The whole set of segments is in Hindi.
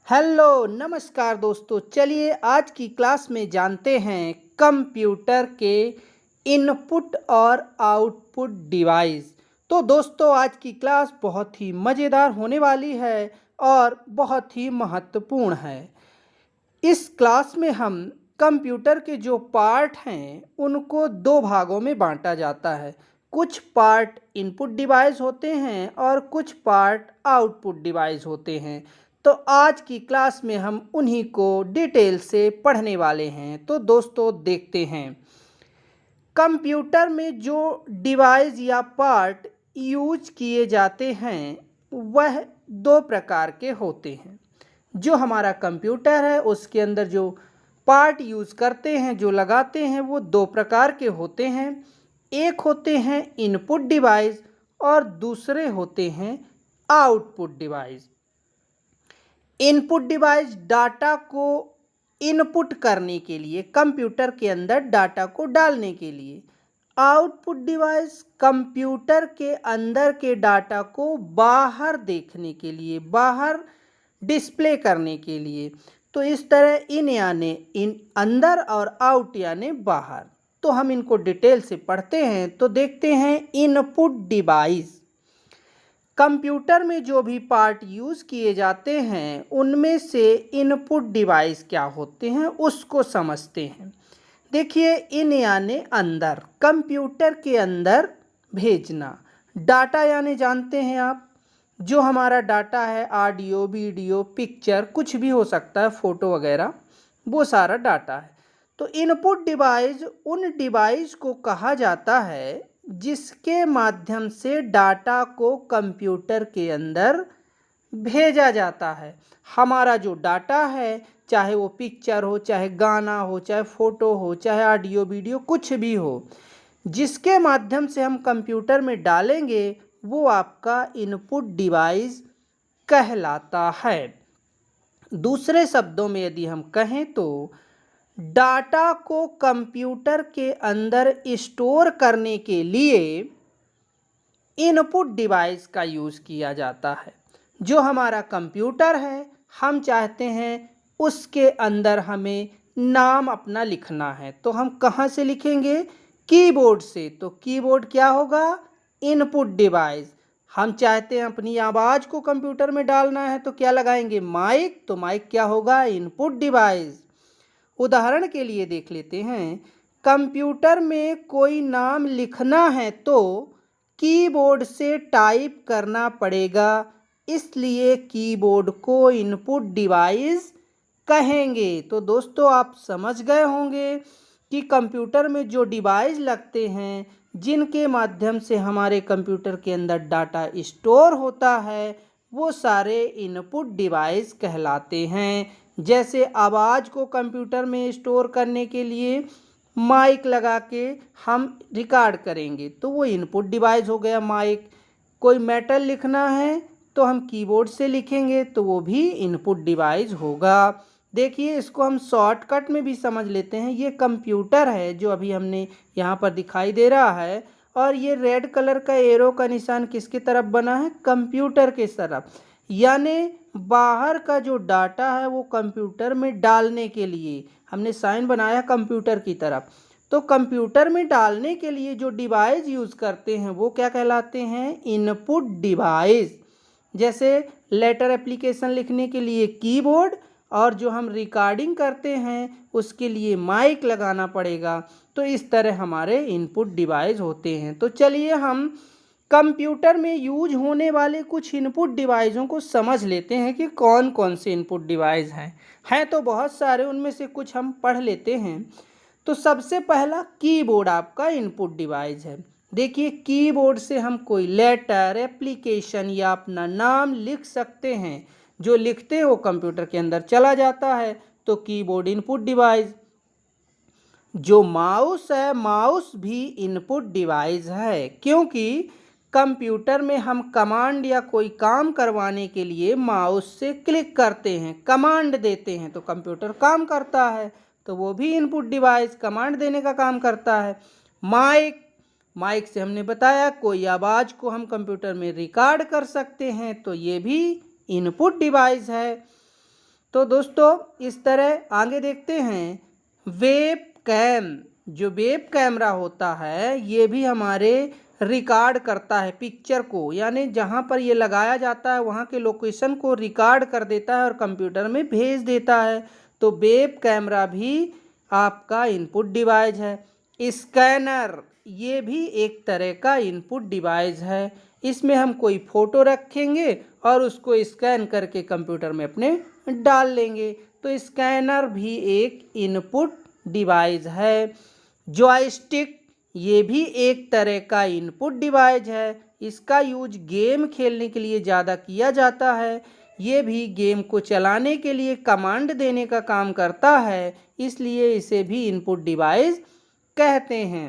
हेलो नमस्कार दोस्तों, चलिए आज की क्लास में जानते हैं कंप्यूटर के इनपुट और आउटपुट डिवाइस। तो दोस्तों आज की क्लास बहुत ही मज़ेदार होने वाली है और बहुत ही महत्वपूर्ण है। इस क्लास में हम कंप्यूटर के जो पार्ट हैं उनको दो भागों में बांटा जाता है। कुछ पार्ट इनपुट डिवाइस होते हैं और कुछ पार्ट आउटपुट डिवाइस होते हैं। तो आज की क्लास में हम उन्हीं को डिटेल से पढ़ने वाले हैं। तो दोस्तों देखते हैं, कंप्यूटर में जो डिवाइस या पार्ट यूज किए जाते हैं वह दो प्रकार के होते हैं। जो हमारा कंप्यूटर है उसके अंदर जो पार्ट यूज़ करते हैं, जो लगाते हैं, वो दो प्रकार के होते हैं। एक होते हैं इनपुट डिवाइस और दूसरे होते हैं output device. Input device data को इनपुट करने के लिए, कंप्यूटर के अंदर डाटा को डालने के लिए। आउटपुट डिवाइस कंप्यूटर के अंदर के डाटा को बाहर देखने के लिए, बाहर डिस्प्ले करने के लिए। तो इस तरह इन यानी इन अंदर और आउट यानी बाहर। तो हम इनको डिटेल से पढ़ते हैं। तो देखते हैं इनपुट डिवाइस। कंप्यूटर में जो भी पार्ट यूज़ किए जाते हैं उनमें से इनपुट डिवाइस क्या होते हैं उसको समझते हैं। देखिए, इन यानी अंदर, कंप्यूटर के अंदर भेजना। डाटा यानी जानते हैं आप, जो हमारा डाटा है, ऑडियो, वीडियो, पिक्चर, कुछ भी हो सकता है, फ़ोटो वगैरह, वो सारा डाटा है। तो इनपुट डिवाइस उन डिवाइस को कहा जाता है जिसके माध्यम से डाटा को कंप्यूटर के अंदर भेजा जाता है। हमारा जो डाटा है, चाहे वो पिक्चर हो, चाहे गाना हो, चाहे फ़ोटो हो, चाहे ऑडियो वीडियो, कुछ भी हो, जिसके माध्यम से हम कंप्यूटर में डालेंगे वो आपका इनपुट डिवाइस कहलाता है। दूसरे शब्दों में यदि हम कहें तो डाटा को कंप्यूटर के अंदर स्टोर करने के लिए इनपुट डिवाइस का यूज़ किया जाता है। जो हमारा कंप्यूटर है, हम चाहते हैं उसके अंदर हमें नाम अपना लिखना है, तो हम कहाँ से लिखेंगे? कीबोर्ड से। तो कीबोर्ड क्या होगा? Input device. हम चाहते हैं अपनी आवाज़ को कंप्यूटर में डालना है, तो क्या लगाएंगे? माइक। तो माइक क्या होगा? Input device. उदाहरण के लिए देख लेते हैं, कंप्यूटर में कोई नाम लिखना है तो कीबोर्ड से टाइप करना पड़ेगा, इसलिए कीबोर्ड को इनपुट डिवाइस कहेंगे। तो दोस्तों आप समझ गए होंगे कि कंप्यूटर में जो डिवाइस लगते हैं, जिनके माध्यम से हमारे कंप्यूटर के अंदर डाटा स्टोर होता है, वो सारे इनपुट डिवाइस कहलाते हैं। जैसे आवाज़ को कंप्यूटर में स्टोर करने के लिए माइक लगा के हम रिकॉर्ड करेंगे, तो वो इनपुट डिवाइस हो गया माइक। कोई मेटल लिखना है तो हम कीबोर्ड से लिखेंगे, तो वो भी इनपुट डिवाइस होगा। देखिए, इसको हम शॉर्टकट में भी समझ लेते हैं। ये कंप्यूटर है जो अभी हमने यहाँ पर दिखाई दे रहा है, और ये रेड कलर का एरो का निशान किसकी तरफ बना है? कंप्यूटर के तरफ। यानी बाहर का जो डाटा है वो कंप्यूटर में डालने के लिए हमने साइन बनाया कंप्यूटर की तरफ। तो कंप्यूटर में डालने के लिए जो डिवाइस यूज़ करते हैं वो क्या कहलाते हैं? Input device. जैसे लेटर एप्लीकेशन लिखने के लिए कीबोर्ड, और जो हम रिकॉर्डिंग करते हैं उसके लिए माइक लगाना पड़ेगा। तो इस तरह हमारे इनपुट डिवाइस होते हैं। तो चलिए हम कंप्यूटर में यूज होने वाले कुछ इनपुट डिवाइसों को समझ लेते हैं कि कौन कौन से इनपुट डिवाइस हैं तो बहुत सारे, उनमें से कुछ हम पढ़ लेते हैं। तो सबसे पहला कीबोर्ड आपका इनपुट डिवाइस है। देखिए, कीबोर्ड से हम कोई लेटर, एप्लीकेशन या अपना नाम लिख सकते हैं। जो लिखते हैं वो कंप्यूटर के अंदर चला जाता है, तो कीबोर्ड इनपुट डिवाइस। जो माउस है, माउस भी इनपुट डिवाइस है, क्योंकि कंप्यूटर में हम कमांड या कोई काम करवाने के लिए माउस से क्लिक करते हैं, कमांड देते हैं, तो कंप्यूटर काम करता है, तो वो भी इनपुट डिवाइस कमांड देने का काम करता है। माइक, माइक से हमने बताया कोई आवाज़ को हम कंप्यूटर में रिकॉर्ड कर सकते हैं, तो ये भी इनपुट डिवाइस है। तो दोस्तों इस तरह आगे देखते हैं। वेब कैम, जो वेब कैमरा होता है ये भी हमारे रिकॉर्ड करता है पिक्चर को, यानी जहाँ पर ये लगाया जाता है वहाँ के लोकेशन को रिकॉर्ड कर देता है और कंप्यूटर में भेज देता है। तो वेब कैमरा भी आपका इनपुट डिवाइस है। स्कैनर, ये भी एक तरह का इनपुट डिवाइस है। इसमें हम कोई फ़ोटो रखेंगे और उसको स्कैन करके कंप्यूटर में अपने डाल लेंगे, तो स्कैनर भी एक इनपुट डिवाइस है। जॉयस्टिक, ये भी एक तरह का इनपुट डिवाइस है। इसका यूज गेम खेलने के लिए ज़्यादा किया जाता है। ये भी गेम को चलाने के लिए कमांड देने का काम करता है, इसलिए इसे भी इनपुट डिवाइस कहते हैं।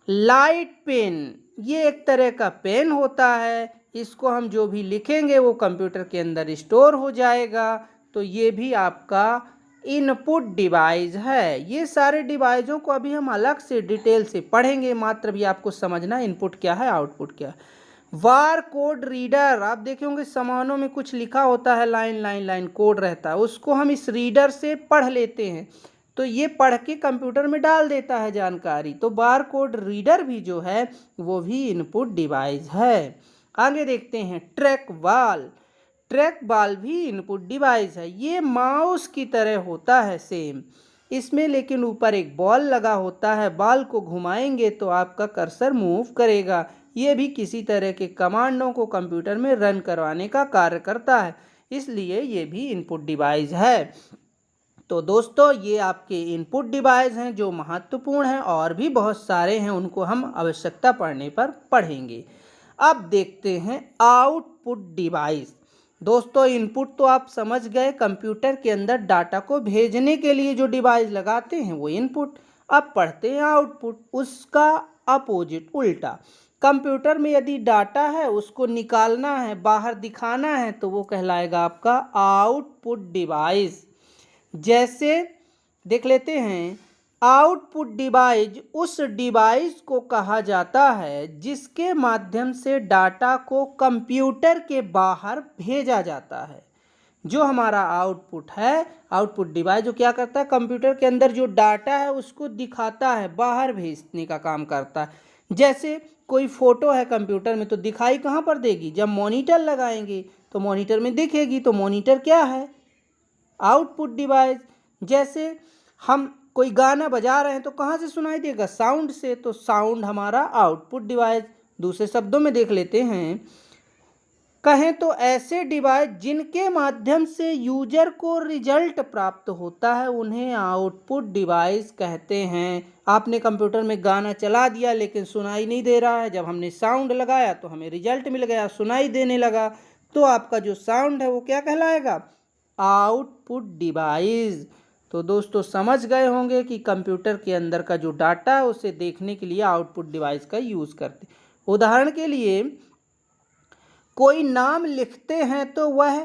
लाइट पेन, ये एक तरह का पेन होता है। इसको हम जो भी लिखेंगे वो कंप्यूटर के अंदर स्टोर हो जाएगा, तो ये भी आपका इनपुट डिवाइस है। ये सारे डिवाइसों को अभी हम अलग से डिटेल से पढ़ेंगे, मात्र भी आपको समझना इनपुट क्या है आउटपुट क्या है। बार कोड रीडर, आप देखे होंगे सामानों में कुछ लिखा होता है, लाइन लाइन लाइन कोड रहता है, उसको हम इस रीडर से पढ़ लेते हैं, तो ये पढ़ के कंप्यूटर में डाल देता है जानकारी। तो बार कोड रीडर भी जो है वो भी इनपुट डिवाइस है। आगे देखते हैं ट्रैक बॉल। ट्रैक बॉल भी इनपुट डिवाइस है। ये माउस की तरह होता है सेम, इसमें लेकिन ऊपर एक बॉल लगा होता है। बॉल को घुमाएंगे तो आपका कर्सर मूव करेगा। ये भी किसी तरह के कमांडों को कंप्यूटर में रन करवाने का कार्य करता है, इसलिए ये भी इनपुट डिवाइस है। तो दोस्तों ये आपके इनपुट डिवाइस हैं जो महत्वपूर्ण हैं, और भी बहुत सारे हैं, उनको हम आवश्यकता पड़ने पर पढ़ेंगे। अब देखते हैं आउटपुट डिवाइस। दोस्तों इनपुट तो आप समझ गए, कंप्यूटर के अंदर डाटा को भेजने के लिए जो डिवाइस लगाते हैं वो इनपुट। अब पढ़ते हैं आउटपुट, उसका अपोजिट उल्टा। कंप्यूटर में यदि डाटा है उसको निकालना है, बाहर दिखाना है, तो वो कहलाएगा आपका आउटपुट डिवाइस। जैसे देख लेते हैं, आउटपुट डिवाइस उस डिवाइस को कहा जाता है जिसके माध्यम से डाटा को कंप्यूटर के बाहर भेजा जाता है। जो हमारा आउटपुट है, आउटपुट डिवाइस जो क्या करता है, कंप्यूटर के अंदर जो डाटा है उसको दिखाता है, बाहर भेजने का काम करता है। जैसे कोई फ़ोटो है कंप्यूटर में, तो दिखाई कहाँ पर देगी, जब मॉनिटर लगाएंगे तो मॉनिटर में दिखेगी, तो मॉनिटर क्या है, आउटपुट डिवाइस। जैसे हम कोई गाना बजा रहे हैं तो कहाँ से सुनाई देगा, साउंड से, तो साउंड हमारा आउटपुट डिवाइस। दूसरे शब्दों में देख लेते हैं, कहें तो ऐसे डिवाइस जिनके माध्यम से यूजर को रिजल्ट प्राप्त होता है उन्हें आउटपुट डिवाइस कहते हैं। आपने कंप्यूटर में गाना चला दिया लेकिन सुनाई नहीं दे रहा है, जब हमने साउंड लगाया तो हमें रिजल्ट मिल गया, सुनाई देने लगा, तो आपका जो साउंड है वो क्या कहलाएगा, आउटपुट डिवाइस। तो दोस्तों समझ गए होंगे कि कंप्यूटर के अंदर का जो डाटा है उसे देखने के लिए आउटपुट डिवाइस का यूज़ करते। उदाहरण के लिए कोई नाम लिखते हैं तो वह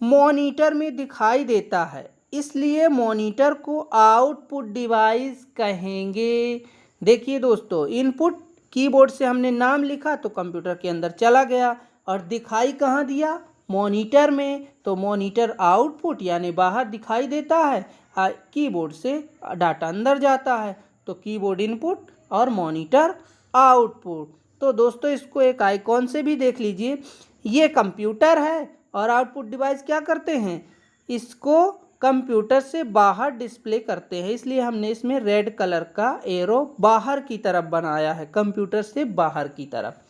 मॉनिटर में दिखाई देता है, इसलिए मॉनिटर को आउटपुट डिवाइस कहेंगे। देखिए दोस्तों, इनपुट कीबोर्ड से हमने नाम लिखा तो कंप्यूटर के अंदर चला गया, और दिखाई कहाँ दिया, मॉनिटर में, तो मॉनिटर आउटपुट यानी बाहर दिखाई देता है, कीबोर्ड से डाटा अंदर जाता है, तो कीबोर्ड इनपुट और मॉनिटर आउटपुट। तो दोस्तों इसको एक आइकॉन से भी देख लीजिए, ये कंप्यूटर है और आउटपुट डिवाइस क्या करते हैं, इसको कंप्यूटर से बाहर डिस्प्ले करते हैं, इसलिए हमने इसमें रेड कलर का एरो बाहर की तरफ बनाया है, कंप्यूटर से बाहर की तरफ।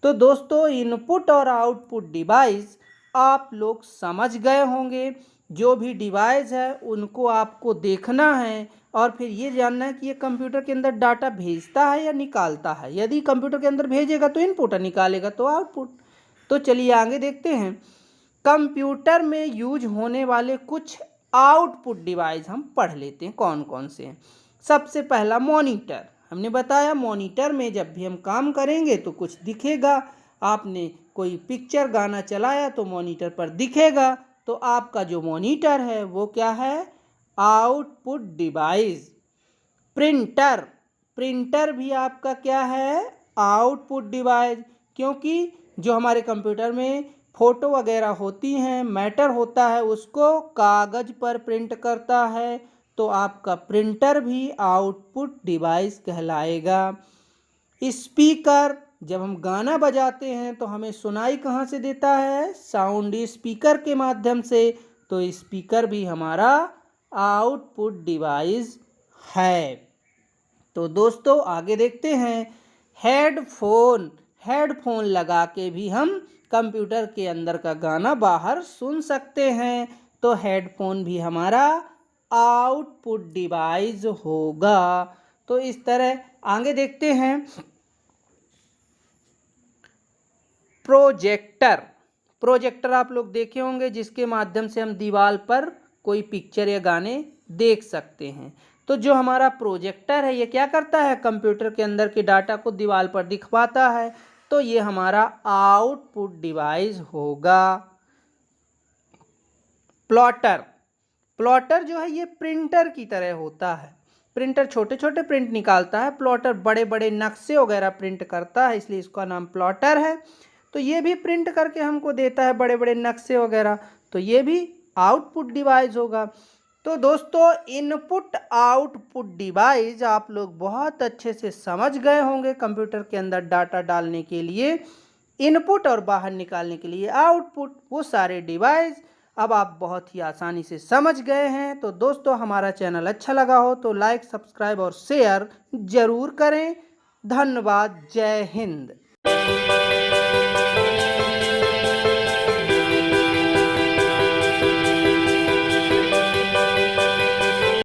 तो दोस्तों इनपुट और आउटपुट डिवाइस आप लोग समझ गए होंगे। जो भी डिवाइस है उनको आपको देखना है और फिर ये जानना है कि ये कंप्यूटर के अंदर डाटा भेजता है या निकालता है। यदि कंप्यूटर के अंदर भेजेगा तो इनपुट और निकालेगा तो आउटपुट। तो चलिए आगे देखते हैं, कंप्यूटर में यूज होने वाले कुछ आउटपुट डिवाइस हम पढ़ लेते हैं कौन कौन से हैं। सबसे पहला मॉनिटर, हमने बताया मॉनिटर में जब भी हम काम करेंगे तो कुछ दिखेगा। आपने कोई पिक्चर गाना चलाया तो मॉनिटर पर दिखेगा, तो आपका जो मॉनिटर है वो क्या है, आउटपुट डिवाइस। प्रिंटर, प्रिंटर भी आपका क्या है, आउटपुट डिवाइस, क्योंकि जो हमारे कंप्यूटर में फ़ोटो वगैरह होती हैं, मैटर होता है, उसको कागज़ पर प्रिंट करता है, तो आपका प्रिंटर भी आउटपुट डिवाइस कहलाएगा। स्पीकर, जब हम गाना बजाते हैं तो हमें सुनाई कहाँ से देता है? साउंड स्पीकर के माध्यम से, तो स्पीकर भी हमारा आउटपुट डिवाइस है। तो दोस्तों आगे देखते हैं, हेडफोन। हेडफोन लगा के भी हम कंप्यूटर के अंदर का गाना बाहर सुन सकते हैं, तो हेडफोन भी हमारा आउटपुट डिवाइस होगा। तो इस तरह आगे देखते हैं, प्रोजेक्टर। प्रोजेक्टर आप लोग देखे होंगे, जिसके माध्यम से हम दीवार पर कोई पिक्चर या गाने देख सकते हैं। तो जो हमारा प्रोजेक्टर है ये क्या करता है? कंप्यूटर के अंदर के डाटा को दीवार पर दिखवाता है, तो ये हमारा आउटपुट डिवाइस होगा। प्लॉटर। प्लॉटर जो है ये प्रिंटर की तरह होता है। प्रिंटर छोटे छोटे प्रिंट निकालता है, प्लॉटर बड़े बड़े नक्शे वगैरह प्रिंट करता है, इसलिए इसका नाम प्लॉटर है। तो ये भी प्रिंट करके हमको देता है बड़े बड़े नक्शे वगैरह, तो ये भी आउटपुट डिवाइस होगा। तो दोस्तों इनपुट आउटपुट डिवाइस आप लोग बहुत अच्छे से समझ गए होंगे। कंप्यूटर के अंदर डाटा डालने के लिए इनपुट और बाहर निकालने के लिए आउटपुट, वो सारे डिवाइस अब आप बहुत ही आसानी से समझ गए हैं। तो दोस्तों हमारा चैनल अच्छा लगा हो तो लाइक, सब्सक्राइब और शेयर ज़रूर करें। धन्यवाद। जय हिंद।